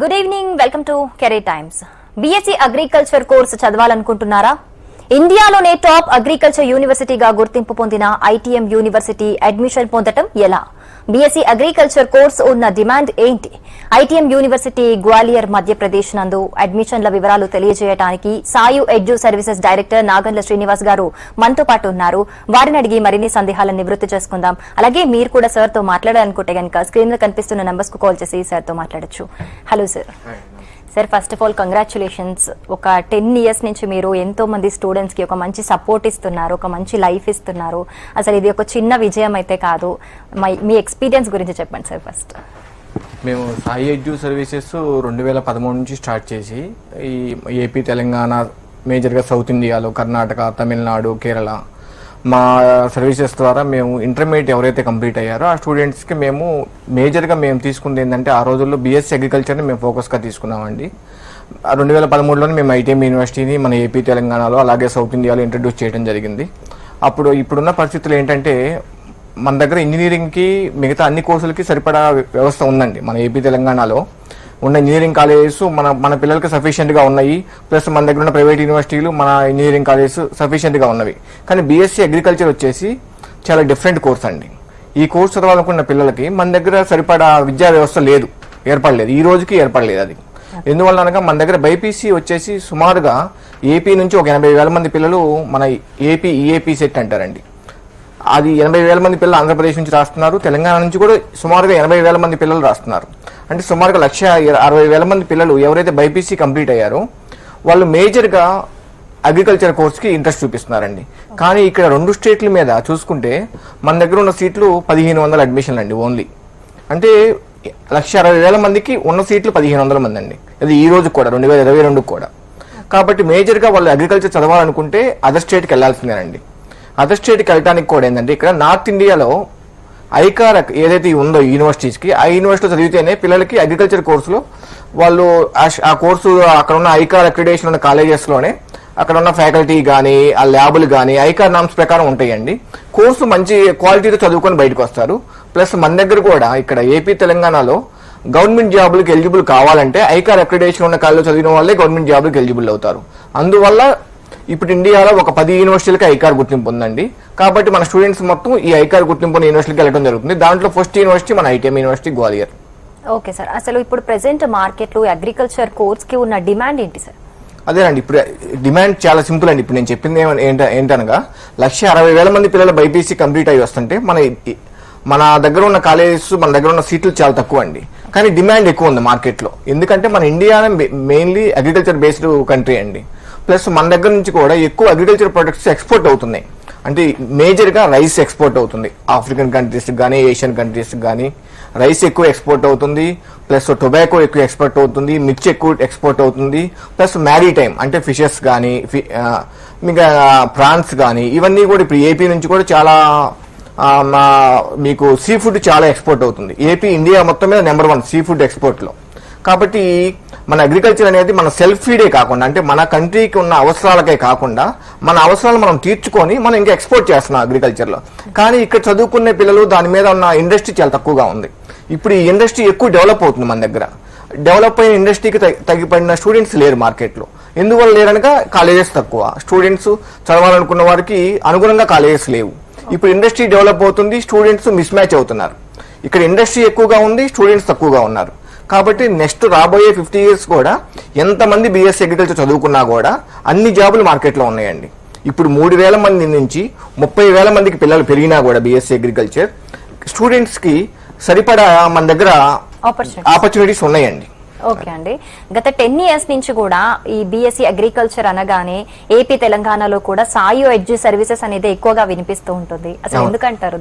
Good evening, welcome to Career Times. BSc agriculture course చదవాలనుకుంటున్నారా? ఇండియాలోనే top agriculture యూనివర్సిటీగా గుర్తింపు పొందిన ఐటీఎం యూనివర్సిటీ అడ్మిషన్ పొందటం ఎలా? బీఎస్సీ అగ్రికల్చర్ కోర్సు ఉన్న డిమాండ్ ఏంటి? ఐటీఎం యూనివర్సిటీ గ్వాలియర్ మధ్యప్రదేశ్ నందు అడ్మిషన్ల వివరాలు తెలియజేయడానికి సాయు ఎడ్యు సర్వీసెస్ డైరెక్టర్ నాగండ్ల శ్రీనివాస్ గారు మనతో పాటు ఉన్నారు. వారిని అడిగి మరిన్ని సందేహాలను నివృత్తి చేసుకుందాం. అలాగే మీరు కూడా సార్ తో మాట్లాడాలనుకుంటే కనుక స్క్రీన్ లో కనిపిస్తున్న నంబర్స్ కు కాల్ చేసి సార్ తో మాట్లాడొచ్చు. Hello sir. Sir, first of all congratulations. ఒక 10 years నుంచి మీరు ఎంతో మంది స్టూడెంట్స్ కి ఒక మంచి సపోర్ట్ ఇస్తున్నారు, ఒక మంచి లైఫ్ ఇస్తున్నారు. అసలు ఇది ఒక చిన్న విజయం అయితే కాదు. మీ ఎక్స్పీరియన్స్ గురించి చెప్పండి సార్. ఫస్ట్ మేము సాయి ఎడ్యు సర్వీసెస్ 2013 నుంచి స్టార్ట్ చేసి ఈ ఏపీ, తెలంగాణ, మేజర్గా సౌత్ ఇండియాలో కర్ణాటక, తమిళనాడు, కేరళ మా సర్వీసెస్ ద్వారా మేము ఇంటర్మీడియట్ ఎవరైతే కంప్లీట్ అయ్యారో ఆ స్టూడెంట్స్కి మేము మేజర్గా మేము తీసుకుంది ఏంటంటే ఆ రోజుల్లో బీఎస్సీ అగ్రికల్చర్ని మేము ఫోకస్గా తీసుకున్నామండి. 2013లోనే మేము ఐటీఎం యూనివర్సిటీని మన ఏపీ, తెలంగాణలో అలాగే సౌత్ ఇండియాలో ఇంట్రడ్యూస్ చేయడం జరిగింది. ఇప్పుడున్న పరిస్థితులు ఏంటంటే మన దగ్గర ఇంజనీరింగ్కి మిగతా అన్ని కోర్సులకి సరిపడా వ్యవస్థ ఉందండి. మన ఏపీ, తెలంగాణలో ఉన్న ఇంజనీరింగ్ కాలేజెస్ మన పిల్లలకి సఫిషియెంట్గా ఉన్నాయి. ప్లస్ మన దగ్గర ఉన్న ప్రైవేట్ యూనివర్సిటీలు మన ఇంజనీరింగ్ కాలేజెస్ సఫిషియెంట్గా ఉన్నవి. కానీ బీఎస్సీ అగ్రికల్చర్ వచ్చేసి చాలా డిఫరెంట్ కోర్స్ అండి. ఈ కోర్స్ చదవాలనుకున్న పిల్లలకి మన దగ్గర సరిపడా విద్యా వ్యవస్థ ఏర్పడలేదు, ఈ రోజుకి ఏర్పడలేదు. అది ఎందువల్ల అనగా మన దగ్గర బైపీసీ వచ్చేసి సుమారుగా ఏపీ నుంచి ఒక 80,000 మంది పిల్లలు మన ఏపీ ఈఏపీ సెట్ అంటారండి. అది 80,000 మంది పిల్లలు ఆంధ్రప్రదేశ్ నుంచి రాస్తున్నారు. తెలంగాణ నుంచి కూడా సుమారుగా 80,000 మంది పిల్లలు రాస్తున్నారు. అంటే సుమారుగా 1,60,000 మంది పిల్లలు ఎవరైతే బైపీసీ కంప్లీట్ అయ్యారో వాళ్ళు మేజర్గా అగ్రికల్చర్ కోర్స్కి ఇంట్రెస్ట్ చూపిస్తున్నారండి. కానీ ఇక్కడ 2 స్టేట్ల మీద చూసుకుంటే మన దగ్గర ఉన్న సీట్లు 1,500 అడ్మిషన్లు అండి ఓన్లీ. అంటే 1,60,000 మందికి ఉన్న సీట్లు 1,500 మంది అండి. అది ఈ రోజు కూడా 2022 కూడా. కాబట్టి మేజర్గా వాళ్ళు అగ్రికల్చర్ చదవాలనుకుంటే అదర్ స్టేట్కి వెళ్లాల్సిందేనండి. అదర్ స్టేట్కి వెళ్ళడానికి కూడా ఏంటంటే ఇక్కడ నార్త్ ఇండియాలో ఐకార్ ఏదైతే ఉందో యూనివర్సిటీస్కి, ఆ యూనివర్సిటీలో చదివితేనే పిల్లలకి అగ్రికల్చర్ కోర్సులో వాళ్ళు ఆ కోర్సు అక్కడ ఉన్న ఐకార్ అక్రిడేషన్ ఉన్న కాలేజెస్లోనే అక్కడ ఉన్న ఫ్యాకల్టీ కానీ ఆ ల్యాబులు కానీ ఐకార్ నామ్స్ ప్రకారం ఉంటాయండి. కోర్సు మంచి క్వాలిటీతో చదువుకొని బయటకు వస్తారు. ప్లస్ మన దగ్గర కూడా ఇక్కడ ఏపీ, తెలంగాణలో గవర్నమెంట్ జాబులకు ఎలిజిబుల్ కావాలంటే ఐకార్ అక్రిడేషన్ ఉన్న కాలేజీలో చదివిన వాళ్ళే గవర్నమెంట్ జాబులకు ఎలిజిబుల్ అవుతారు. అందువల్ల ఇప్పుడు ఇండియాలో ఒక 10 యూనివర్సిటీలకి ఐకార్ గుర్తింపు ఉందండి. కాబట్టి మన స్టూడెంట్స్ మొత్తం ఈ ఐకార్ గుర్తింపు ఉన్న యూనివర్సిటీకి వెళ్ళడం జరుగుతుంది. దాంట్లో ఫస్ట్ యూనివర్సిటీ మన ITM university Gwalior. Okay sir, అసలు ఇప్పుడు ప్రెసెంట్ మార్కెట్లో అగ్రికల్చర్ కోర్స్ కి ఉన్న డిమాండ్ ఏంటి సార్? అదేనండి, ఇప్పుడు డిమాండ్ చాలా సింపుల్ అండి. ఇప్పుడు నేను చెప్పింది ఏంటనగా 1,60,000 మంది పిల్లలు బైపీసీ కంప్లీట్ అయ్యి వస్తుంటే మన దగ్గర ఉన్న కాలేజెస్, మన దగ్గర ఉన్న సీట్లు చాలా తక్కువ అండి. కానీ డిమాండ్ ఎక్కువ ఉంది మార్కెట్లో. ఎందుకంటే మన India mainly agriculture based country అండి. ప్లస్ మన దగ్గర నుంచి కూడా ఎక్కువ అగ్రికల్చర్ ప్రొడక్ట్స్ ఎక్స్పోర్ట్ అవుతున్నాయి. అంటే మేజర్గా రైస్ ఎక్స్పోర్ట్ అవుతుంది ఆఫ్రికన్ కంట్రీస్కి కానీ, ఏషియన్ కంట్రీస్కి కానీ రైస్ ఎక్కువ ఎక్స్పోర్ట్ అవుతుంది. ప్లస్ టొబాకో ఎక్కువ ఎక్స్పోర్ట్ అవుతుంది, మిర్చి ఎక్కువ ఎక్స్పోర్ట్ అవుతుంది. ప్లస్ మ్యారీటైమ్ అంటే ఫిషెస్ కానీ, ఇంకా ప్రాన్స్ కానీ, ఇవన్నీ కూడా ఇప్పుడు ఏపీ నుంచి కూడా చాలా మీకు సీ ఫుడ్ చాలా ఎక్స్పోర్ట్ అవుతుంది. ఏపీ ఇండియా మొత్తం మీద నెంబర్ 1 సీ ఫుడ్ ఎక్స్పోర్ట్లో. కాబట్టి మన అగ్రికల్చర్ అనేది మన సెల్ఫ్ ఫీడే కాకుండా, అంటే మన కంట్రీకి ఉన్న అవసరాలకే కాకుండా మన అవసరాలు మనం తీర్చుకొని మనం ఇంకా ఎక్స్పోర్ట్ చేస్తున్నాం అగ్రికల్చర్లో. కానీ ఇక్కడ చదువుకునే పిల్లలు దాని మీద ఉన్న ఇండస్ట్రీ చాలా తక్కువగా ఉంది. ఇప్పుడు ఈ ఇండస్ట్రీ ఎక్కువ డెవలప్ అవుతుంది మన దగ్గర. డెవలప్ అయిన ఇండస్ట్రీకి తగ్గిపడిన స్టూడెంట్స్ లేరు మార్కెట్లో. ఎందువల్ల లేరనగా కాలేజెస్ తక్కువ, స్టూడెంట్స్ చదవాలనుకున్న వారికి అనుగుణంగా కాలేజెస్ లేవు. ఇప్పుడు ఇండస్ట్రీ డెవలప్ అవుతుంది, స్టూడెంట్స్ మిస్ మ్యాచ్ అవుతున్నారు. ఇక్కడ ఇండస్ట్రీ ఎక్కువగా ఉంది, స్టూడెంట్స్ తక్కువగా ఉన్నారు. కాబట్టి నెక్స్ట్ రాబోయే 50 years కూడా ఎంతమంది బీఎస్సీ అగ్రికల్చర్ చదువుకున్నా కూడా అన్ని జాబులు మార్కెట్లో ఉన్నాయండి. ఇప్పుడు 3,000 మంది నుంచి 30,000 మందికి పిల్లలు పెరిగినా కూడా బీఎస్సీ అగ్రికల్చర్ స్టూడెంట్స్కి సరిపడా మన దగ్గర ఆపర్చునిటీస్ ఉన్నాయండి. ఓకే అండి, గత 10 years నుంచి కూడా ఈ బీఎస్సీ అగ్రికల్చర్ అనగానే ఏపీ, తెలంగాణలో కూడా సాయు ఎడ్యు సర్వీసెస్ అనేది ఎక్కువగా వినిపిస్తూ ఉంటుంది. అసలు ఎందుకంటారు?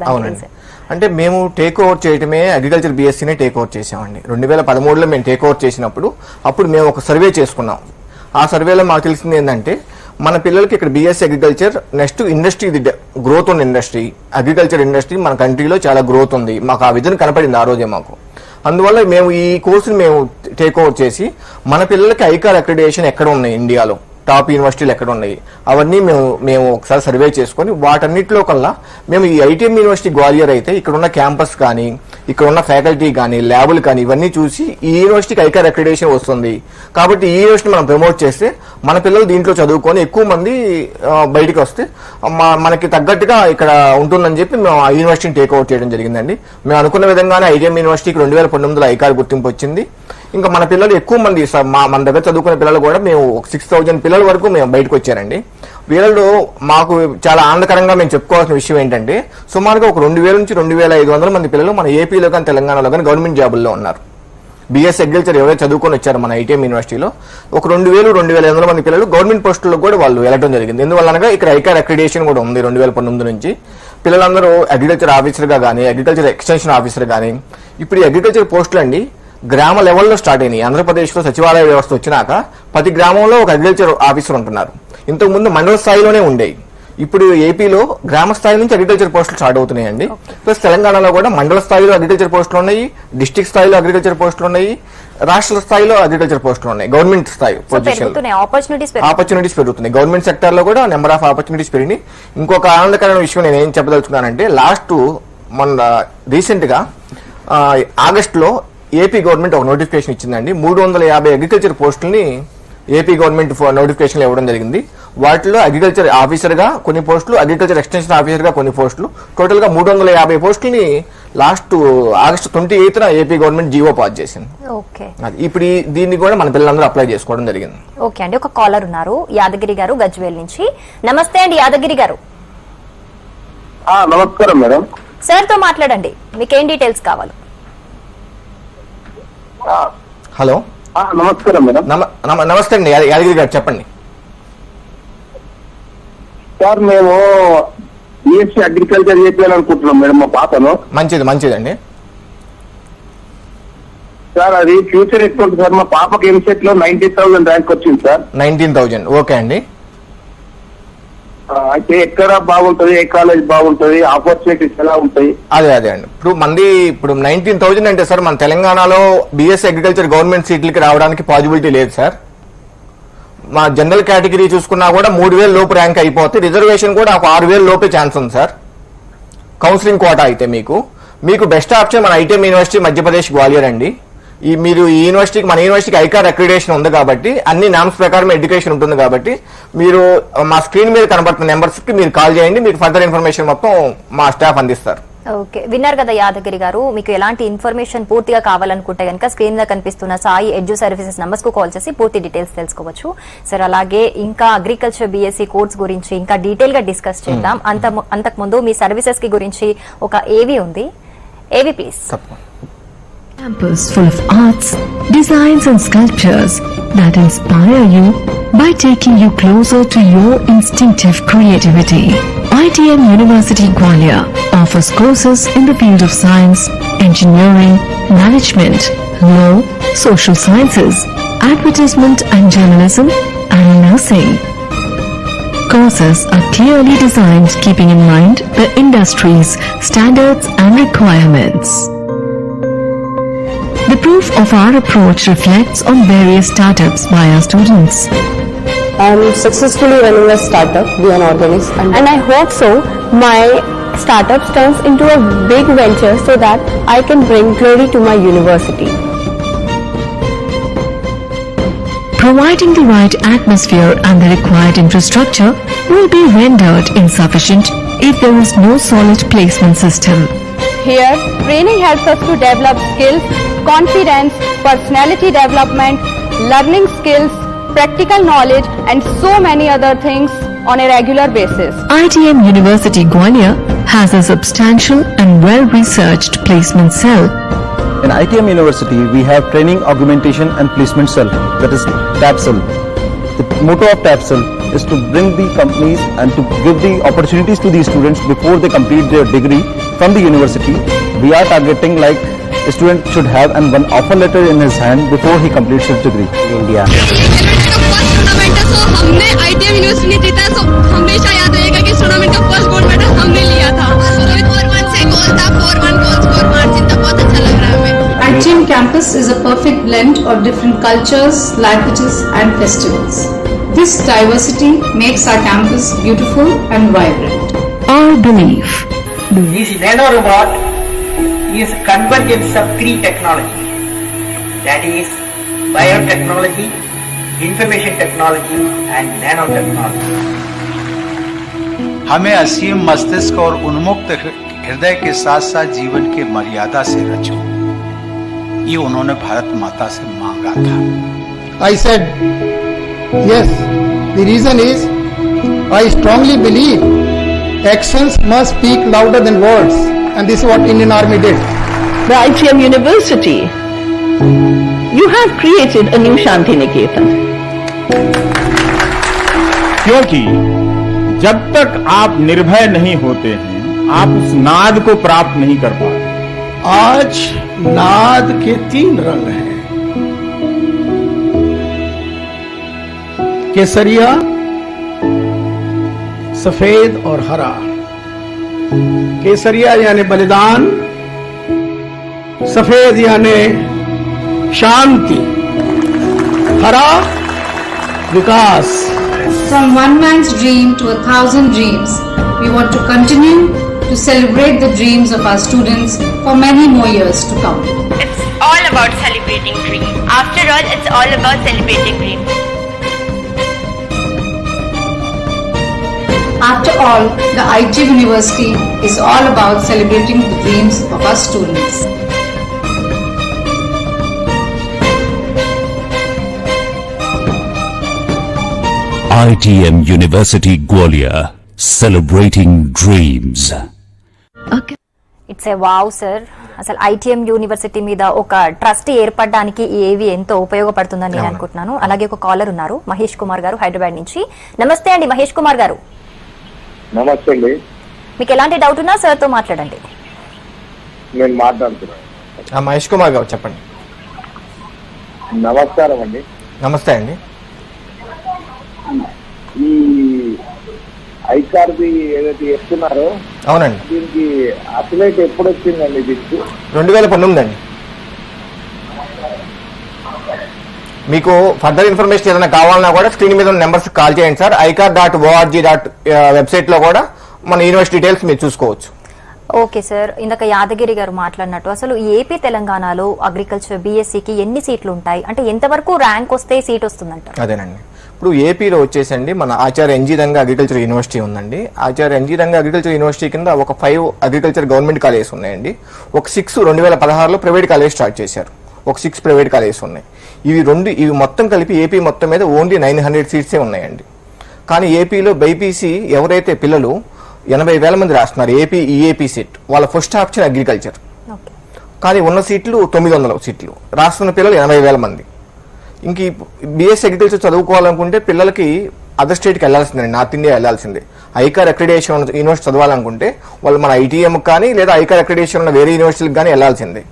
అంటే మేము టేక్ ఓవర్ చేయటమే అగ్రికల్చర్ బీఎస్సీనే టేక్ ఓవర్ చేసామండి. 2013లో మేము టేక్ ఓవర్ చేసినప్పుడు మేము ఒక సర్వే చేసుకున్నాం. ఆ సర్వేలో మాకు తెలిసింది ఏంటంటే మన పిల్లలకి ఇక్కడ BSc agriculture next industry, growth ఉన్న ఇండస్ట్రీ, అగ్రికల్చర్ ఇండస్ట్రీ మన కంట్రీలో చాలా గ్రోత్ ఉంది. మాకు ఆ విజన్ కనపడింది ఆ రోజే మాకు. అందువల్ల మేము ఈ కోర్సుని టేక్ ఓవర్ చేసి మన పిల్లలకి ఐకార్ అక్రిడేషన్ ఎక్కడ ఉన్నాయి ఇండియాలో, టాప్ యూనివర్సిటీలు ఎక్కడ ఉన్నాయి అవన్నీ మేము ఒకసారి సర్వే చేసుకొని వాటన్నిటిలో కల్లా మేము ఈ ఐటీఎం యూనివర్సిటీ గ్వాలియర్ అయితే ఇక్కడ ఉన్న క్యాంపస్ కానీ ఇక్కడ ఉన్న ఫ్యాకల్టీ కానీ ల్యాబులు కానీ ఇవన్నీ చూసి ఈ యూనివర్సిటీకి ఐకార్ అక్రిడేషన్ వస్తుంది కాబట్టి ఈ యూనివర్సిటీ మనం ప్రమోట్ చేస్తే మన పిల్లలు దీంట్లో చదువుకొని ఎక్కువ మంది బయటికి వస్తే మనకి తగ్గట్టుగా ఇక్కడ ఉంటుందని చెప్పి మేము ఆ యూనివర్సిటీని టేక్అవుట్ చేయడం జరిగిందండి. మేము అనుకున్న విధంగానే ఐటీఎం యూనివర్సిటీకి 2019లో ఐకార్ గుర్తింపు వచ్చింది. ఇంకా మన పిల్లలు ఎక్కువ మంది మన దగ్గర చదువుకునే పిల్లలు కూడా మేము 6,000 పిల్లల వరకు మేము బయటకు వచ్చారండి. వీళ్ళలో మాకు చాలా ఆనందకరంగా మేము చెప్పుకోవాల్సిన విషయం ఏంటంటే సుమారుగా ఒక 2,000 నుంచి 2,500 మంది పిల్లలు మన ఏపీలో కానీ తెలంగాణలో కానీ గవర్నమెంట్ జాబుల్లో ఉన్నారు. బీఎస్ అగ్రికల్చర్ ఎవరైతే చదువుకొని వచ్చారు మన ఐటీఎం యూనివర్సిటీలో ఒక 2,000-2,500 మంది పిల్లలు గవర్నమెంట్ పోస్టుల్లో కూడా వాళ్ళు వెళ్ళడం జరిగింది. ఎందువల్లనగా ఇక్కడ ఐకార్ అక్రిడేషన్ కూడా ఉంది 2019 నుంచి. పిల్లలందరూ అగ్రికల్చర్ ఆఫీసర్గా కానీ అగ్రికల్చర్ ఎక్స్టెన్షన్ ఆఫీసర్ కానీ ఇప్పుడు ఈ అగ్రికల్చర్ పోస్టులు అండి గ్రామ లెవెల్లో స్టార్ట్ అయినాయి. ఆంధ్రప్రదేశ్లో సచివాలయ వ్యవస్థ వచ్చినాక ప్రతి గ్రామంలో ఒక అగ్రికల్చర్ ఆఫీసర్ ఉంటున్నారు. ఇంతకుముందు మండల స్థాయిలోనే ఉండేవి. ఇప్పుడు ఏపీలో గ్రామ స్థాయి నుంచి అగ్రికల్చర్ పోస్టులు స్టార్ట్ అవుతున్నాయండి. ప్లస్ తెలంగాణలో కూడా మండల స్థాయిలో అగ్రికల్చర్ పోస్టులు ఉన్నాయి, డిస్ట్రిక్ట్ స్థాయిలో అగ్రికల్చర్ పోస్టులు ఉన్నాయి, రాష్ట్ర స్థాయిలో అగ్రికల్చర్ పోస్టులు ఉన్నాయి. గవర్నమెంట్ స్థాయి ఆపర్చునిటీస్ పెరుగుతున్నాయి. గవర్నమెంట్ సెక్టర్ లో కూడా నెంబర్ ఆఫ్ ఆపర్చునిటీస్ పెరిగినాయి. ఇంకొక ఆనందకరమైన విషయం నేను ఏం చెప్పదలుచుకున్నానంటే మొన్న రీసెంట్ గా ఆగస్టులో ఏపీ గవర్నమెంట్ ఒక నోటిఫికేషన్ ఇచ్చిందండి. 350 అగ్రికల్చర్ పోస్టుల్ని ఏపీ గవర్నమెంట్ నోటిఫికేషన్లు ఇవ్వడం జరిగింది. వాటిలో అగ్రికల్చర్ ఆఫీసర్ గా కొన్ని పోస్టులు, అగ్రికల్చర్ ఎక్స్టెన్షన్ ఆఫీసర్ గా కొన్ని పోస్టులు, టోటల్ గా 350 పోస్టుల్ని లాస్ట్ ఆగస్టు 28న ఏపీ గవర్నమెంట్ జీవో పాస్ చేసింది. ఇప్పుడు దీన్ని కూడా మన పిల్లలందరూ అప్లై చేసుకోవడం జరిగింది. ఓకే అండి, ఒక కాలర్ ఉన్నారు యాదగిరి గారు గజ్వేల్ నుంచి. నమస్తే అండి యాదగిరి గారు. నమస్కారం మేడం. సార్ తో మాట్లాడండి, మీకేం డీటెయిల్స్ కావాలి? హలో నమస్కారం మేడం. నమస్తే అండి యాదగిరి గారు, చెప్పండి. సార్ మేము బిఎస్సీ అగ్రికల్చర్ చేయాలనుకుంటున్నాం మేడం మా పాపను. మంచిదండి సార్. అది ఫ్యూచర్ ఎక్కువ ఉంటుంది సార్. మా పాపకి ఎంసెట్ లో 90,000 ర్యాంక్ వచ్చింది సార్. 19,000. ఓకే అండి. అయితే ఎక్కడ బాగుంటది, ఏ కాలేజ్ బాగుంటది, ఆపర్చునిటీస్ ఎలా ఉంటాయి? అదే అండి. ఇప్పుడు 19,000 అంటే సార్ మన తెలంగాణలో బిఎస్సీ అగ్రికల్చర్ గవర్నమెంట్ సీట్లకి రావడానికి పాసిబిలిటీ లేదు సార్. మా జనరల్ కేటగిరీ చూసుకున్నా కూడా 3,000 లోపు ర్యాంక్ అయిపోతే, రిజర్వేషన్ కూడా ఒక 6,000 లోపే ఛాన్స్ ఉంది సార్. కౌన్సిలింగ్ కోటా అయితే మీకు బెస్ట్ ఆప్షన్ మన ఐటీఎం యూనివర్సిటీ మధ్యప్రదేశ్ గ్వాలియర్ అండి. మన యూనివర్సిటీకి ఐకార్ అక్రిడేషన్ ఉంది కాబట్టి అన్ని నామ్స్ ప్రకారం ఎడ్యుకేషన్ ఉంటుంది కాబట్టి మీరు మా స్క్రీన్ మీద కనబడుతున్న నెంబర్స్ కి మీరు కాల్ చేయండి. మీకు ఫర్దర్ ఇన్ఫర్మేషన్ మొత్తం మా స్టాఫ్ అందిస్తారు. ఓకే, విన్నారు కదా యాదగిరి గారు. మీకు ఎలాంటి ఇన్ఫర్మేషన్ పూర్తిగా కావాలనుకుంటే కనుక స్క్రీన్ మీద కనిపిస్తున్న సాయి ఎడ్యు సర్వీసెస్ నంబర్స్ కు కాల్ చేసి పూర్తి డీటెయిల్స్ తెలుసుకోవచ్చు. సార్ అలాగే ఇంకా అగ్రికల్చర్ బిఎస్సీ కోర్స్ గురించి ఇంకా డీటెయిల్ గా డిస్కస్ చేద్దాం. అంతకుముందు మీ సర్వీసెస్ కి గురించి ఒక ఏవి ఉంది, ఏవి please. Campus full of arts, designs and sculptures that inspire you by taking you closer to your instinctive creativity. ITM University Gwalior offers courses in the field of science, engineering, management, law, social sciences, advertisement and journalism, and nursing. Courses are clearly designed keeping in mind the industry's standards and requirements. The proof of our approach reflects on various startups by our students. I am successfully running a startup, Beyond Organics, and I hope so my startup turns into a big venture so that I can bring glory to my university. Providing the right atmosphere and the required infrastructure will be rendered insufficient if there is no solid placement system. Here, training helps us to develop skills, confidence, personality development, learning skills, practical knowledge and so many other things on a regular basis. ITM University Gwalior has a substantial and well-researched placement cell. In ITM University, we have training, augmentation and placement cell, that is TAPCEL. The motto of TAPCEL is to bring the companies and to give the opportunities to the students before they complete their degree from the university. We are targeting like a student should have one offer letter in his hand before he completes his degree in India. हमने ITM university जीता, तो हमेशा याद रहेगा कि tournament का first gold medal हमने लिया था. 4-1 से गोल था, 4-1 गोल स्कोर मार्जिन था. बहुत अच्छा लग रहा है हमें. ITM campus is a perfect blend of different cultures, languages and festivals. This diversity makes our campus beautiful and vibrant. Our belief. This nanorobot is convergence of three technologies, that is biotechnology, information technology and nanotechnology. हमें असीम मस्तिष्क और उन्मुक्त हृदय के साथ साथ जीवन के मर्यादा से रचो, ये उन्होंने भारत माता से मांगा था. I said, yes, the reason is I strongly believe actions must speak louder than words, and this is what Indian Army did. The ITM University, you have created a new Shanti Niketan. क्योंकि जब तक आप निर्भय नहीं होते हैं, आप उस नाद को प्राप्त नहीं कर पाते. आज नाद के 3 रंग हैं, केसरिया, सफेद और हरा. केसरिया यानी बलिदान, सफेद यानी शांति, हरा विकास. From one man's dream to 1,000 dreams, we want to continue to celebrate the dreams of our students for many more years to come. It's all about celebrating dreams. After all, it's all about celebrating dreams. After all, the ITM University is all about celebrating the dreams of our students. ITM University Gwalior, celebrating dreams. Okay. It's a wow sir. అసలు ITM university మీద ఒక trust ఏర్పడడానికి ఏవి ఎంతో ఉపయోగపడుతుందని నేను అనుకుంటున్నాను. అలాగే ఒక కాలర్ ఉన్నారు, మహేష్ కుమార్ గారు హైదరాబాద్ నుంచి. నమస్తే అండి మహేష్ కుమార్ గారు. నమస్తే అండి. మీకు ఎలాంటి డౌట్ ఉన్నా సార్ తో మాట్లాడండి. నేను మాట్లాడుతున్నాను. మహేష్ కుమార్ గారు చెప్పండి. నమస్కారం అండి. నమస్తే అండి. ఈ ఐకార్బి ఏదైతే చెప్తున్నారో, అవునండి, దీనికి అసలైతే ఎప్పుడు వచ్చిందండి? దీనికి 2019 అండి. మీకు ఫర్దర్ ఇన్ఫర్మేషన్ ఏదైనా కావాలన్నా కూడా స్క్రీన్ మీద ఉన్న నెంబర్స్ కాల్ చేయండి సార్. icar.org వెబ్సైట్ లో కూడా మన యూనివర్సిటీ డీటెయిల్స్ మీరు చూసుకోవచ్చు. ఓకే సార్, ఇందాక యాదగిరి గారు మాట్లాడినట్టు అసలు ఏపీ తెలంగాణలో అగ్రికల్చర్ బీఎస్సీకి ఎన్ని సీట్లు ఉంటాయి, అంటే ఎంతవరకు ర్యాంక్ వస్తే సీట్ వస్తుందంట? అదేనండి, ఇప్పుడు ఏపీలో వచ్చేసండి మన ఆచార్య ఎన్జీ రంగా అగ్రికల్చర్ యూనివర్సిటీ ఉందండి. ఆచార్య ఎన్జీ రంగా అగ్రికల్చర్ యూనివర్సిటీ కింద ఒక 5 అగ్రికల్చర్ గవర్నమెంట్ కాలేజెస్ ఉన్నాయండి. ఒక 6 2016లో ప్రైవేట్ కాలేజ్ స్టార్ట్ చేశారు. ఒక 6 ప్రైవేట్ కాలేజెస్ ఉన్నాయి. ఇవి మొత్తం కలిపి ఏపీ మొత్తం మీద ఓన్లీ 900 సీట్సే ఉన్నాయండి. కానీ ఏపీలో బైపీసీ ఎవరైతే పిల్లలు 80,000 మంది రాస్తున్నారు ఏపీ ఈఏపీ సీట్, వాళ్ళ ఫస్ట్ ఆప్షన్ అగ్రికల్చర్. కానీ ఉన్న సీట్లు 900 సీట్లు, రాస్తున్న పిల్లలు 80,000 మంది. ఇంక బీఎస్సీ అగ్రికల్చర్ చదువుకోవాలనుకుంటే పిల్లలకి అదర్ స్టేట్కి వెళ్ళాల్సిందే, నార్త్ ఇండియా వెళ్ళాల్సిందే. ఐకార్ అక్రిడేషన్ యూనివర్సిటీ చదవాలనుకుంటే వాళ్ళు మన ఐటీఎం కానీ లేదా ఐకార్ అక్రిడేషన్ ఉన్న వేరే యూనివర్సిటీకి కానీ వెళ్ళాల్సిందే.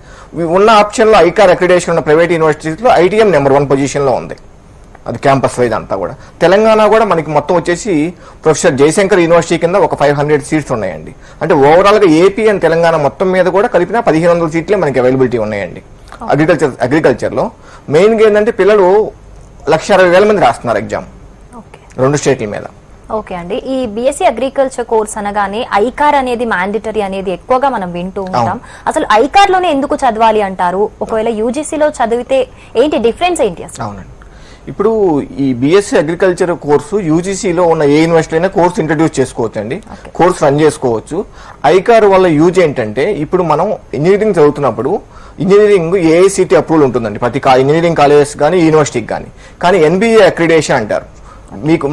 ఉన్న ఆప్షన్లో ఐకార్ అక్రిడేషన్ ఉన్న ప్రైవేట్ యూనివర్సిటీస్లో ఐటీఎం నెంబర్ 1 పొజిషన్లో ఉంది. అది క్యాంపస్ వైజ్ అంతా కూడా. తెలంగాణ కూడా మనకి మొత్తం వచ్చేసి ప్రొఫెసర్ జయశంకర్ యూనివర్సిటీ కింద ఒక 500 సీట్స్ ఉన్నాయండి. అంటే ఓవరాల్గా ఏపీ అండ్ తెలంగాణ మొత్తం మీద కూడా కలిపిన 1500 సీట్లే మనకి అవైలబిలిటీ ఉన్నాయండి అగ్రికల్చర్లో. మెయిన్గా ఏంటంటే పిల్లలు 160,000 మంది రాస్తున్నారు ఎగ్జామ్ 2 స్టేట్ల మీద. ఓకే అండి, ఈ బీఎస్సీ అగ్రికల్చర్ కోర్స్ అనగానే ఐకార్ అనేది మ్యాండేటరీ అనేది ఎక్కువగా మనం వింటూ ఉంటాం. అసలు ఐకార్ లోనే ఎందుకు చదవాలి అంటారు? ఒకవేళ యూజీసీలో చదివితే ఏంటి డిఫరెన్స్ ఏంటి అసలు? అవునండి, ఇప్పుడు ఈ బీఎస్సీ అగ్రికల్చర్ కోర్సు యూజీసీలో ఉన్న ఏ యూనివర్సిటీ అయినా కోర్సు ఇంట్రడ్యూస్ చేసుకోవచ్చు అండి, కోర్సు రన్ చేసుకోవచ్చు. ఐకార్ వల్ల యూజ్ ఏంటంటే ఇప్పుడు మనం ఇంజనీరింగ్ చదువుతున్నప్పుడు ఇంజనీరింగ్ ఏఐసిటి అప్రూవల్ ఉంటుందండి ప్రతి ఇంజనీరింగ్ కాలేజెస్ కానీ యూనివర్సిటీకి కానీ ఎన్బిఏ అక్రిడేషన్ అంటారు. మీకు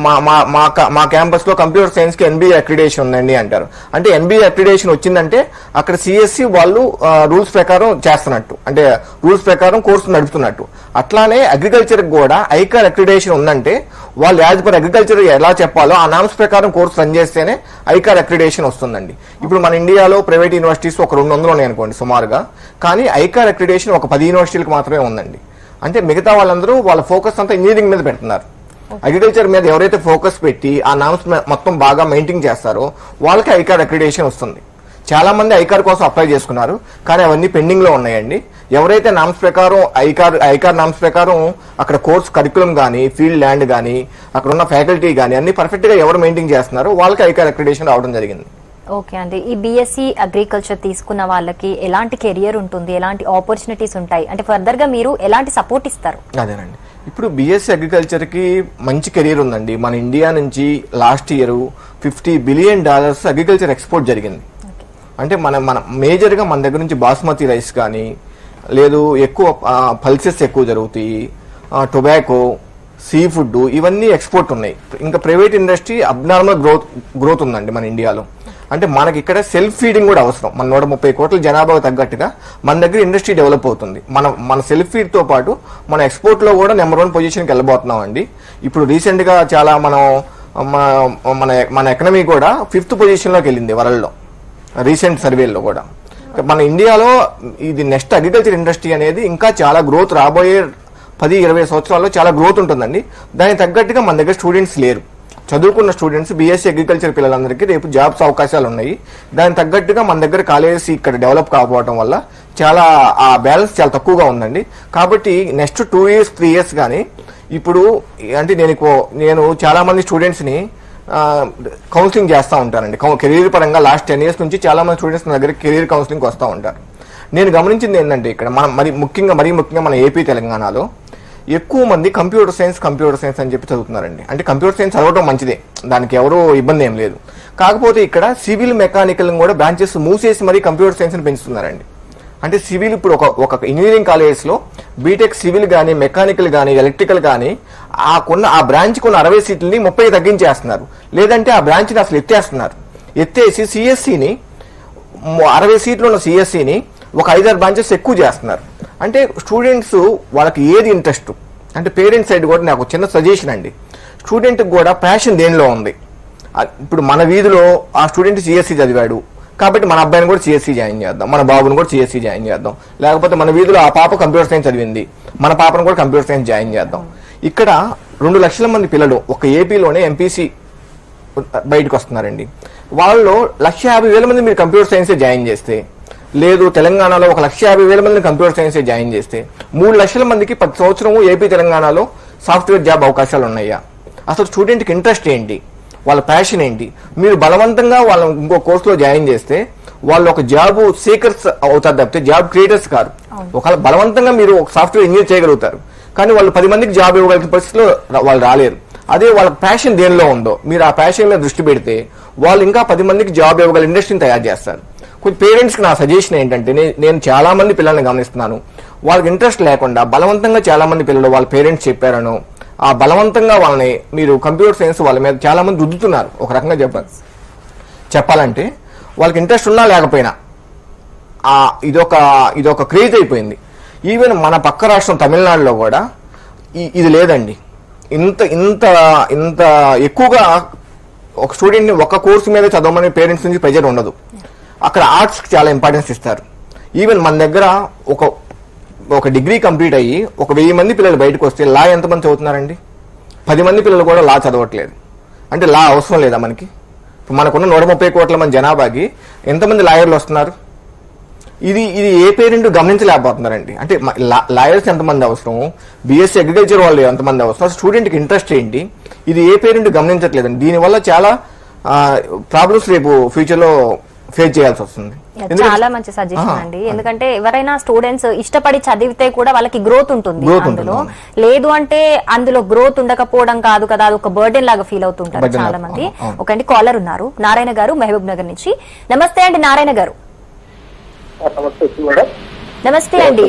మా క్యాంపస్ లో కంప్యూటర్ సైన్స్ కి ఎన్బిఏ అక్రిడేషన్ ఉందండి అంటారు. అంటే ఎన్బిఏ అక్రిడేషన్ వచ్చిందంటే అక్కడ సిఎస్సి వాళ్ళు రూల్స్ ప్రకారం చేస్తున్నట్టు, అంటే రూల్స్ ప్రకారం కోర్సు నడుపుతున్నట్టు. అట్లానే అగ్రికల్చర్ కూడా ఐకార్ అక్రిడేషన్ ఉందంటే వాళ్ళు యాజ్ పర్ అగ్రికల్చర్ ఎలా చెప్పాలో ఆ నామ్స్ ప్రకారం కోర్సు రన్ చేస్తేనే ఐకార్ అక్రిడేషన్ వస్తుందండి. ఇప్పుడు మన ఇండియాలో ప్రైవేట్ యూనివర్సిటీస్ ఒక 200 ఉన్నాయి అనుకోండి సుమారుగా, కానీ ఐకార్ అక్రిడేషన్ ఒక 10 యూనివర్సిటీలకు మాత్రమే ఉందండి. అంటే మిగతా వాళ్ళందరూ వాళ్ళ ఫోకస్ అంతా ఇంజనీరింగ్ మీద పెడుతున్నారు. అగ్రికల్చర్ మీద ఎవరైతే ఫోకస్ పెట్టి ఆ నామ్స్ మొత్తం బాగా మెయింటైన్ చేస్తారో వాళ్ళకి ఐకార్ అక్రిడేషన్ వస్తుంది. చాలా మంది ఐకార్ కోసం అప్లై చేసుకున్నారు, కానీ అవన్నీ పెండింగ్ లో ఉన్నాయండి. ఎవరైతే నామ్స్ ప్రకారం ఐకార్ నామ్స్ ప్రకారం అక్కడ కోర్స్ కరికులం కానీ, ఫీల్డ్ ల్యాండ్ కానీ, అక్కడ ఉన్న ఫ్యాకల్టీ కానీ అన్ని పర్ఫెక్ట్ గా ఎవరు మెయింటైన్ చేస్తున్నారో వాళ్ళకి ఐకార్ అక్రిడేషన్ రావడం జరిగింది. ఓకే అండి, ఈ బీఎస్సీ అగ్రికల్చర్ తీసుకున్న వాళ్ళకి ఎలాంటి కెరియర్ ఉంటుంది, ఎలాంటి ఆపర్చునిటీస్ ఉంటాయి అంటే ఫర్దర్ గా మీరు ఎలాంటి సపోర్ట్ ఇస్తారు? అదేనండి, ఇప్పుడు బీఎస్సీ అగ్రికల్చర్ కి మంచి కెరీర్ ఉందండి. మన ఇండియా నుంచి last year $50 billion agriculture export జరిగింది. అంటే మన మేజర్ గా మన దగ్గర నుంచి బాస్మతి రైస్ కానీ, లేదు ఎక్కువ పల్సెస్ ఎక్కువ జరుగుతాయి, టొబాకో, సీ ఫుడ్ ఇవన్నీ ఎక్స్పోర్ట్ ఉన్నాయి. ఇంకా ప్రైవేట్ ఇండస్ట్రీ అబ్నార్మల్ గ్రోత్ ఉందండి మన ఇండియాలో. అంటే మనకి ఇక్కడ సెల్ఫ్ ఫీడింగ్ కూడా అవసరం. మన 130 కోట్ల జనాభాకు తగ్గట్టుగా మన దగ్గర ఇండస్ట్రీ డెవలప్ అవుతుంది. మన సెల్ఫ్ ఫీడ్ తో పాటు మన ఎక్స్పోర్ట్ లో కూడా నెంబర్ 1 పొజిషన్కి వెళ్ళబోతున్నాం అండి. ఇప్పుడు రీసెంట్ గా చాలా మన ఎకనమీ కూడా 5th పొజిషన్లోకి వెళ్ళింది వరల్డ్ లో, రీసెంట్ సర్వేల్లో కూడా. మన ఇండియాలో ఇది నెక్స్ట్ అగ్రికల్చర్ ఇండస్ట్రీ అనేది ఇంకా చాలా గ్రోత్ రాబోయే 10-20 సంవత్సరాల్లో చాలా గ్రోత్ ఉంటుందండి. దానికి తగ్గట్టుగా మన దగ్గర స్టూడెంట్స్ లేరు. చదువుకున్న స్టూడెంట్స్ బీఎస్సీ అగ్రికల్చర్ పిల్లలందరికీ రేపు జాబ్స్ అవకాశాలు ఉన్నాయి. దానికి తగ్గట్టుగా మన దగ్గర కాలేజెస్ ఇక్కడ డెవలప్ కాకపోవడం వల్ల చాలా ఆ బ్యాలెన్స్ చాలా తక్కువగా ఉందండి. కాబట్టి నెక్స్ట్ 2 years 3 years కానీ ఇప్పుడు అంటే నేను చాలా మంది స్టూడెంట్స్ని కౌన్సిలింగ్ చేస్తూ ఉంటానండి. కెరీర్ పరంగా లాస్ట్ 10 years నుంచి చాలా మంది స్టూడెంట్స్ నా దగ్గర కెరీర్ కౌన్సిలింగ్ వస్తూ ఉంటారు. నేను గమనించింది ఏంటంటే ఇక్కడ మరీ ముఖ్యంగా మన ఏపీ తెలంగాణలో ఎక్కువ మంది కంప్యూటర్ సైన్స్ అని చెప్పి చదువుతున్నారండి. అంటే కంప్యూటర్ సైన్స్ చదవడం మంచిదే, దానికి ఎవరూ ఇబ్బంది ఏం లేదు. కాకపోతే ఇక్కడ సివిల్ మెకానికల్ కూడా బ్రాంచెస్ మూసేసి మరీ కంప్యూటర్ సైన్స్ ని పెంచుతున్నారండి. అంటే సివిల్ ఇప్పుడు ఒక ఇంజనీరింగ్ కాలేజెస్ లో బీటెక్ సివిల్ కానీ, మెకానికల్ కానీ, ఎలక్ట్రికల్ కానీ ఆ బ్రాంచ్ కొన్న 60 సీట్లని 30 తగ్గించేస్తున్నారు. లేదంటే ఆ బ్రాంచ్ని అసలు ఎత్తేసి సిఎస్సిని 60 సీట్లు ఉన్న సిఎస్సిని ఒక 5-6 బ్రాంచెస్ ఎక్కువ చేస్తున్నారు. అంటే స్టూడెంట్స్ వాళ్ళకి ఏది ఇంట్రెస్ట్, అంటే పేరెంట్స్ సైడ్ కూడా నాకు చిన్న సజెషన్ అండి, స్టూడెంట్కి కూడా ప్యాషన్ దేనిలో ఉంది. ఇప్పుడు మన వీధిలో ఆ స్టూడెంట్ సిఎస్సి చదివాడు కాబట్టి మన అబ్బాయిని కూడా సిఎస్సి జాయిన్ చేద్దాం, మన బాబుని కూడా సిఎస్సి జాయిన్ చేద్దాం. లేకపోతే మన వీధిలో ఆ పాప కంప్యూటర్ సైన్స్ చదివింది, మన పాపను కూడా కంప్యూటర్ సైన్స్ జాయిన్ చేద్దాం. ఇక్కడ 2 లక్షల మంది పిల్లలు ఒక ఏపీలోనే ఎంపీసీ బయటకు వస్తున్నారండి. వాళ్ళలో 150,000 మంది మీరు కంప్యూటర్ సైన్సే జాయిన్ చేస్తే, లేదు తెలంగాణలో 150,000 మందిని కంప్యూటర్ సైన్సే జాయిన్ చేస్తే 3 లక్షల మందికి 10 సంవత్సరము ఏపీ తెలంగాణలో సాఫ్ట్వేర్ జాబ్ అవకాశాలు ఉన్నాయా? అసలు స్టూడెంట్కి ఇంట్రెస్ట్ ఏంటి, వాళ్ళ ప్యాషన్ ఏంటి? మీరు బలవంతంగా వాళ్ళని ఇంకో కోర్సులో జాయిన్ చేస్తే వాళ్ళు ఒక జాబ్ సీకర్స్ అవుతారు తప్పితే జాబ్ క్రియేటర్స్ కాదు. ఒకవేళ బలవంతంగా మీరు ఒక సాఫ్ట్వేర్ ఇంజనీర్ చేయగలుగుతారు, కానీ వాళ్ళు 10 మందికి జాబ్ ఇవ్వగలిగిన పరిస్థితిలో వాళ్ళు రాలేరు. అదే వాళ్ళ ప్యాషన్ దేనిలో ఉందో మీరు ఆ ప్యాషన్ మీద దృష్టి పెడితే వాళ్ళు ఇంకా 10 మందికి జాబ్ ఇవ్వగల ఇండస్ట్రీని తయారు చేస్తారు. కొంచెం పేరెంట్స్కి నా సజెషన్ ఏంటంటే, నేను చాలా మంది పిల్లల్ని గమనిస్తున్నాను, వాళ్ళకి ఇంట్రెస్ట్ లేకుండా బలవంతంగా చాలా మంది పిల్లలు వాళ్ళ పేరెంట్స్ చెప్పారనో ఆ బలవంతంగా వాళ్ళని మీరు కంప్యూటర్ సైన్స్ వాళ్ళ మీద చాలా మంది రుద్దుతున్నారు. ఒక రకంగా చెప్పాలంటే వాళ్ళకి ఇంట్రెస్ట్ ఉన్నా లేకపోయినా ఇదొక క్రేజ్ అయిపోయింది. ఈవెన్ మన పక్క రాష్ట్రం తమిళనాడులో కూడా ఇది లేదండి. ఇంత ఇంత ఇంత ఎక్కువగా ఒక స్టూడెంట్ని ఒక కోర్సు మీద చదవమని పేరెంట్స్ నుంచి ప్రెజర్ ఉండదు. అక్కడ ఆర్ట్స్కి చాలా ఇంపార్టెన్స్ ఇస్తారు. ఈవెన్ మన దగ్గర ఒక డిగ్రీ కంప్లీట్ అయ్యి 1000 మంది పిల్లలు బయటకు వస్తే లా ఎంతమంది చదువుతున్నారండి? 10 మంది పిల్లలు కూడా లా చదవట్లేదు. అంటే లా అవసరం లేదా మనకి? మనకున్న 130 కోట్ల మంది జనాభాకి ఎంతమంది లాయర్లు వస్తున్నారు? ఇది ఏ పేరెంట్ గమనించలేకపోతున్నారండి. అంటే లాయర్స్ ఎంతమంది అవసరం, బీఎస్సీ అగ్రికల్చర్ వాళ్ళు ఎంతమంది అవసరం, స్టూడెంట్కి ఇంట్రెస్ట్ ఏంటి, ఇది ఏ పేరెంట్ గమనించట్లేదండి. దీనివల్ల చాలా ప్రాబ్లమ్స్ రేపు ఫ్యూచర్లో ఫేస్ చేయాల్సి వస్తుంది. చాలా మంచి సజెషన్ అండి. ఎందుకంటే ఎవరైనా స్టూడెంట్స్ ఇష్టపడి చదివితే కూడా వాళ్ళకి గ్రోత్ ఉంటుంది అందులో. లేదు అంటే అందులో గ్రోత్ ఉండకపోవడం కాదు కదా, అది ఒక బర్డెన్ లాగా ఫీల్ అవుతుంటారు చాలా మంది. ఒక కాలర్ ఉన్నారు, నారాయణ గారు మహబూబ్ నగర్ నుంచి. నమస్తే అండి నారాయణ గారు. నమస్తే అండి,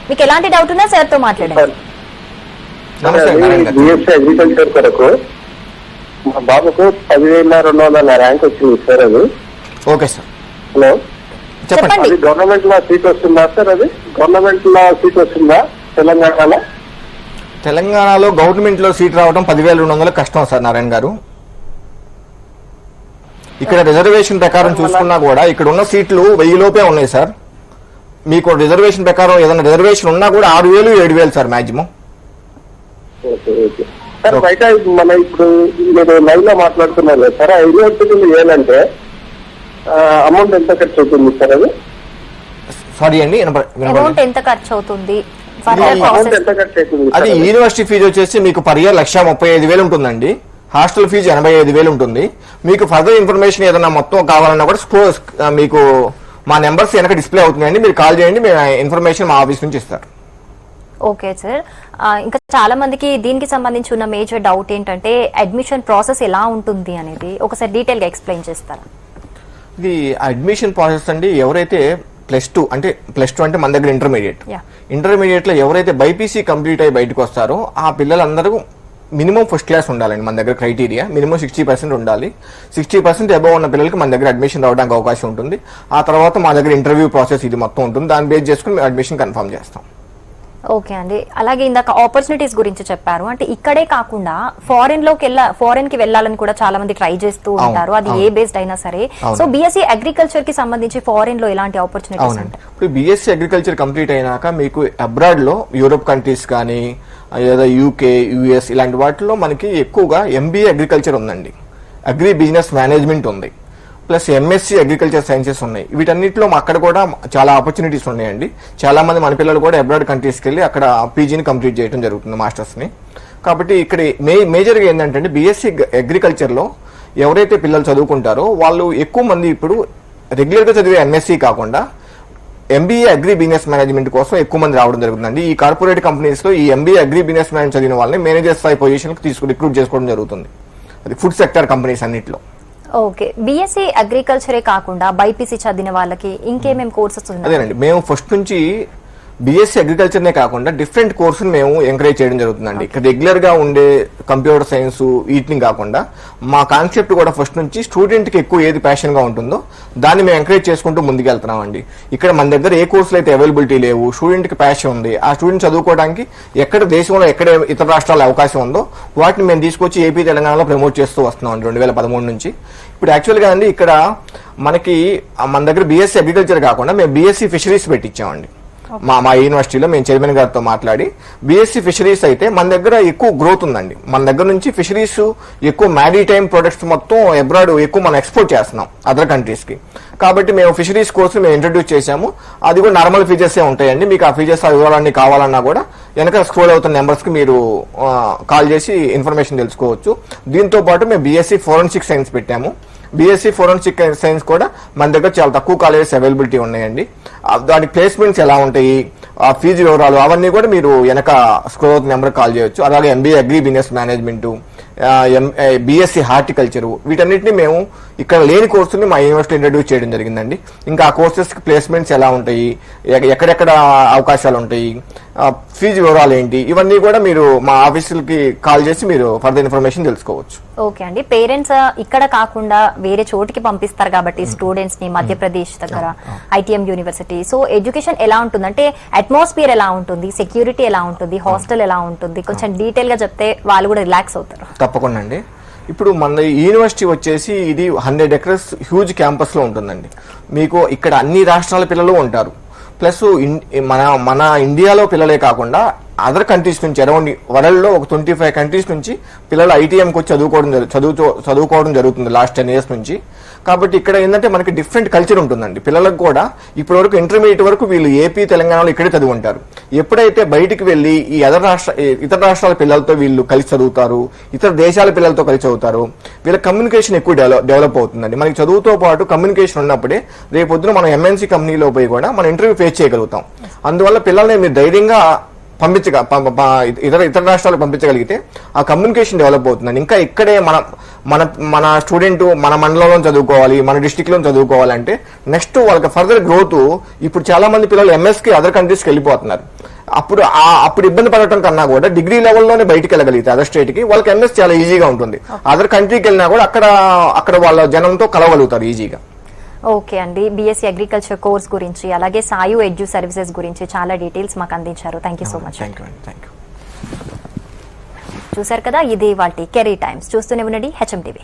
మీకు ఎలాంటి డౌట్ ఉన్నా సార్ తో మాట్లాడండి. అగ్రికల్చర్ కొరకు మా బాబుకు 10,200 ర్యాంక్ వచ్చింది సార్. అది ఓకే సార్. హలో చెప్పండి. అది గవర్నమెంట్ లో సీట్ వస్తుందా సార్? అది గవర్నమెంట్ లో సీట్ వస్తుందా తెలంగాణలో గవర్నమెంట్ లో సీట్ రావడం 10,200 కష్టం సార్ నారాయణ గారు. ఇక్కడ రిజర్వేషన్ ప్రకారం చూసుకున్నా కూడా ఇక్కడ ఉన్న సీట్లు 1000 లోపే ఉన్నాయి సార్. మీకు రిజర్వేషన్ ప్రకారం ఏదైనా రిజర్వేషన్ ఉన్నా కూడా 6,000 7,000 సార్ మాక్సిమం. సార్ బయట మన ఇప్పుడు మీరు లైవ్ లో మాట్లాడుతున్నారు సార్, ఆ యూనివర్సిటీలు ఏంటంటే అమౌంట్ ఎంత ఖర్చు అవుతుంది సార్ అది? సారీ అండి, అమౌంట్ ఎంత ఖర్చు అవుతుంది? అమౌంట్ ఎంత ఖర్చు అవుతుంది? అది యూనివర్సిటీ ఫీజు వచ్చేసి మీకు పర్ ఇయర్ 1,35,000 ఉంటుందండి. హాస్టల్ ఫీజు 85,000 ఉంటుంది. మీకు ఫర్దర్ ఇన్ఫర్మేషన్ ఏదైనా మొత్తం కావాలన్నా కూడా మీకు మా నెంబర్స్ వెనక డిస్ప్లే అవుతున్నాయండి, మీరు కాల్ చేయండి, మేము ఇన్ఫర్మేషన్ మా ఆఫీస్ నుంచి ఇస్తారు. ఓకే సార్, ఇంకా చాలా మందికి దీనికి సంబంధించి ఉన్న మేజర్ డౌట్ ఏంటంటే అడ్మిషన్ ప్రాసెస్ ఎలా ఉంటుంది అనేది ఒకసారి డీటెయిల్ గా ఎక్స్ప్లెయిన్ చేస్తారా? ఇది అడ్మిషన్ ప్రాసెస్ అండి, ఎవరైతే +2 అంటే మన దగ్గర ఇంటర్మీడియట్ లో ఎవరైతే బైపీసీ కంప్లీట్ అయ్యి బయటకు వస్తారో ఆ పిల్లలందరూ మినిమం ఫస్ట్ క్లాస్ ఉండాలండి. మన దగ్గర క్రైటీరియా మినిమం 60% ఉండాలి. 60% అబవ్ ఉన్న పిల్లలకి మన దగ్గర అడ్మిషన్ రావడానికి అవకాశం ఉంటుంది. ఆ తర్వాత మా దగ్గర ఇంటర్వ్యూ ప్రాసెస్ ఇది మొత్తం ఉంటుంది, దాన్ని బేస్ చేసుకుని మేము అడ్మిషన్ కన్ఫర్మ్ చేస్తాం. ఓకే అండి, అలాగే ఇందాక ఆపర్చునిటీస్ గురించి చెప్పారు, అంటే ఇక్కడే కాకుండా ఫారెన్ కి వెళ్ళాలని కూడా చాలా మంది ట్రై చేస్తూ ఉంటారు, అది ఏ బేస్డ్ అయినా సరే. సో బీఎస్సీ అగ్రికల్చర్ కి సంబంధించి ఫారెన్ లో ఎలాంటి ఆపర్చునిటీస్ ఉంటాయి? ఇప్పుడు బీఎస్సీ అగ్రికల్చర్ కంప్లీట్ అయినాక మీకు అబ్రాడ్ లో యూరోప్ కంట్రీస్ కానీ లేదా యూకే, యుఎస్ ఇలాంటి వాటిలో మనకి ఎక్కువగా ఎంబీఏ అగ్రికల్చర్ ఉందండి, అగ్రి బిజినెస్ మేనేజ్మెంట్ ఉంది, ప్లస్ ఎంఎస్సీ అగ్రికల్చర్ సైన్సెస్ ఉన్నాయి. వీటన్నిటిలో అక్కడ కూడా చాలా ఆపర్చునిటీస్ ఉన్నాయండి. చాలా మంది మన పిల్లలు కూడా అబ్రాడ్ కంట్రీస్కి వెళ్ళి అక్కడ పీజీని కంప్లీట్ చేయడం జరుగుతుంది, మాస్టర్స్ని. కాబట్టి ఇక్కడ మేజర్గా ఏంటంటే బీఎస్సీ అగ్రికల్చర్లో ఎవరైతే పిల్లలు చదువుకుంటారో వాళ్ళు ఎక్కువ మంది ఇప్పుడు రెగ్యులర్గా చదివే ఎంఎస్సీ కాకుండా ఎంబీఏ అగ్రి బిజినెస్ మేనేజ్మెంట్ కోసం ఎక్కువ మంది రావడం జరుగుతుందండి. ఈ కార్పొరేట్ కంపెనీస్లో ఈ ఎంబీఏ అగ్రి బిజినెస్ మేనేజ్మెంట్ చదివిన వాళ్ళని మేనేజర్ స్థాయి పొజిషన్కి రిక్రూట్ చేసుకోవడం జరుగుతుంది, అది ఫుడ్ సెక్టర్ కంపెనీస్ అన్నింటిలో. ఓకే, బీఎస్సీ అగ్రికల్చరే కాకుండా బైపీసీ చదివిన వాళ్ళకి ఇంకేమేం కోర్సెస్ ఉన్నాయి? అదేనండి, మేము ఫస్ట్ నుంచి బీఎస్సీ అగ్రికల్చర్నే కాకుండా డిఫరెంట్ కోర్సులు మేము ఎంకరేజ్ చేయడం జరుగుతుందండి. రెగ్యులర్ గా ఉండే కంప్యూటర్ సైన్స్ వీటిని కాకుండా మా కాన్సెప్ట్ కూడా ఫస్ట్ నుంచి స్టూడెంట్ కి ఎక్కువ ఏది ప్యాషన్ గా ఉంటుందో దాన్ని మేము ఎంకరేజ్ చేసుకుంటూ ముందుకెళ్తున్నాం అండి. ఇక్కడ మన దగ్గర ఏ కోర్సులు అయితే అవైలబిలిటీ లేవు, స్టూడెంట్ కి ప్యాషన్ ఉంది, ఆ స్టూడెంట్ చదువుకోవడానికి ఎక్కడ దేశంలో ఎక్కడ ఇతర రాష్ట్రాల్లో అవకాశం ఉందో వాటిని మేము తీసుకొచ్చి ఏపీ తెలంగాణలో ప్రమోట్ చేస్తూ వస్తున్నాం 2013 నుంచి. ఇప్పుడు యాక్చువల్గా అండి ఇక్కడ మనకి మన దగ్గర బీఎస్సీ అగ్రికల్చర్ కాకుండా మేము బీఎస్సీ ఫిషరీస్ పెట్టించామండి. మా యూనివర్సిటీలో మేము చైర్మన్ గారితో మాట్లాడి బీఎస్సీ ఫిషరీస్ అయితే మన దగ్గర ఎక్కువ గ్రోత్ ఉందండి. మన దగ్గర నుంచి ఫిషరీస్ ఎక్కువ మ్యారిటైమ్ ప్రొడక్ట్స్ మొత్తం అబ్రాడ్ ఎక్కువ మనం ఎక్స్పోర్ట్ చేస్తున్నాం అదర్ కంట్రీస్కి. కాబట్టి మేము ఫిషరీస్ కోర్సు మేము ఇంట్రడ్యూస్ చేశాము. అది కూడా నార్మల్ ఫీచర్సే ఉంటాయండి. మీకు ఆ ఫీచర్స్ వివరాలన్నీ కావాలన్నా కూడా వెనక స్క్రోల్ అవుతున్న నెంబర్స్కి మీరు కాల్ చేసి ఇన్ఫర్మేషన్ తెలుసుకోవచ్చు. దీంతో పాటు మేము బీఎస్సీ ఫోరెన్సిక్ సైన్స్ పెట్టాము. బీఎస్సీ ఫోరెన్సిక్ సైన్స్ కూడా మన దగ్గర చాలా తక్కువ కాలేజెస్ అవైలబిలిటీ ఉన్నాయండి. దానికి ప్లేస్మెంట్స్ ఎలా ఉంటాయి, ఆ ఫీజు వివరాలు అవన్నీ కూడా మీరు వెనక స్క్రోల్ అవుతున్న నెంబర్ కాల్ చేయొచ్చు. అలాగే MBA agri business management, BSc horticulture వీటన్నిటిని మేము ఇక్కడ లేని కోర్సుని మా యూనివర్సిటీ ఇంట్రడ్యూస్ చేయడం జరిగిందండి. ఇంకా ఆ కోర్సెస్కి ప్లేస్మెంట్స్ ఎలా ఉంటాయి, ఎక్కడెక్కడ అవకాశాలు ఉంటాయి, ఫీజు వివరాలు ఏంటి, ఇవన్నీ కూడా మీరు మా ఆఫీసులకి కాల్ చేసి మీరు ఫర్దర్ ఇన్ఫర్మేషన్ తెలుసుకోవచ్చు. ఓకే అండి, పేరెంట్స్ ఇక్కడ కాకుండా వేరే చోటికి పంపిస్తారు కాబట్టి స్టూడెంట్స్ ని మధ్యప్రదేశ్ దగ్గర ఐటీఎం యూనివర్సిటీ, సో ఎడ్యుకేషన్ ఎలా ఉంటుంది, అంటే అట్మాస్ఫియర్ ఎలా ఉంటుంది, సెక్యూరిటీ ఎలా ఉంటుంది, హాస్టల్ ఎలా ఉంటుంది, కొంచెం డీటెయిల్ గా చెప్తే వాళ్ళు కూడా రిలాక్స్ అవుతారు. తప్పకుండా అండి. ఇప్పుడు మన యూనివర్సిటీ వచ్చేసి ఇది 100 acres హ్యూజ్ క్యాంపస్ లో ఉంటుందండి. మీకు ఇక్కడ అన్ని రాష్ట్రాల పిల్లలు ఉంటారు. ప్లస్ మన ఇండియాలో పిల్లలే కాకుండా అదర్ కంట్రీస్ నుంచి అరౌండ్ వరల్డ్ లో ఒక 25 కంట్రీస్ నుంచి పిల్లలు ఐటీఎంకి వచ్చి చదువుకోవడం జరుగుతుంది లాస్ట్ 10 years నుంచి. కాబట్టి ఇక్కడ ఏంటంటే మనకి డిఫరెంట్ కల్చర్ ఉంటుందండి. పిల్లలకు కూడా ఇప్పటి వరకు ఇంటర్మీడియట్ వరకు వీళ్ళు ఏపీ తెలంగాణలో ఇక్కడే చదువు ఉంటారు. ఎప్పుడైతే బయటికి వెళ్ళి ఈ ఇతర రాష్ట్రాల పిల్లలతో వీళ్ళు కలిసి చదువుతారు, ఇతర దేశాల పిల్లలతో కలిసి చదువుతారు, వీళ్ళ కమ్యూనికేషన్ ఎక్కువ డెవలప్ అవుతుందండి. మనకి చదువుతో పాటు కమ్యూనికేషన్ ఉన్నప్పుడే రేపొద్దున మనం ఎంఎన్సీ కంపెనీలో పోయి కూడా మనం ఇంటర్వ్యూ ఫేస్ చేయగలుగుతాం. అందువల్ల పిల్లల్ని మీరు ధైర్యంగా ఇతర రాష్ట్రాలకు పంపించగలిగితే ఆ కమ్యూనికేషన్ డెవలప్ అవుతుందండి. ఇంకా ఇక్కడే మన స్టూడెంట్ మన మండలంలో చదువుకోవాలి, మన డిస్టిక్ లో చదువుకోవాలంటే నెక్స్ట్ వాళ్ళకి ఫర్దర్ గ్రోత్. ఇప్పుడు చాలా మంది పిల్లలు ఎంఎస్కి అదర్ కంట్రీస్కి వెళ్ళిపోతున్నారు. అప్పుడు ఇబ్బంది పడటం కన్నా కూడా డిగ్రీ లెవెల్లోనే బయటికి వెళ్ళగలిగితే అదర్ స్టేట్ కి వాళ్ళకి ఎంఎస్ చాలా ఈజీగా ఉంటుంది. అదర్ కంట్రీకి వెళ్ళినా కూడా అక్కడ వాళ్ళ జనంతో కలవగలుగుతారు ఈజీగా. ఓకే అండి, బీఎస్సీ అగ్రికల్చర్ కోర్స్ గురించి అలాగే సాయు ఎడ్యు సర్వీసెస్ గురించి చాలా డీటెయిల్స్ మాకు అందించారు. Thank you so much. చూసారు కదా, ఇది వాటి కెరీర్ టైమ్స్. చూస్తూనే ఉండండి హెచ్ఎం టీవీ.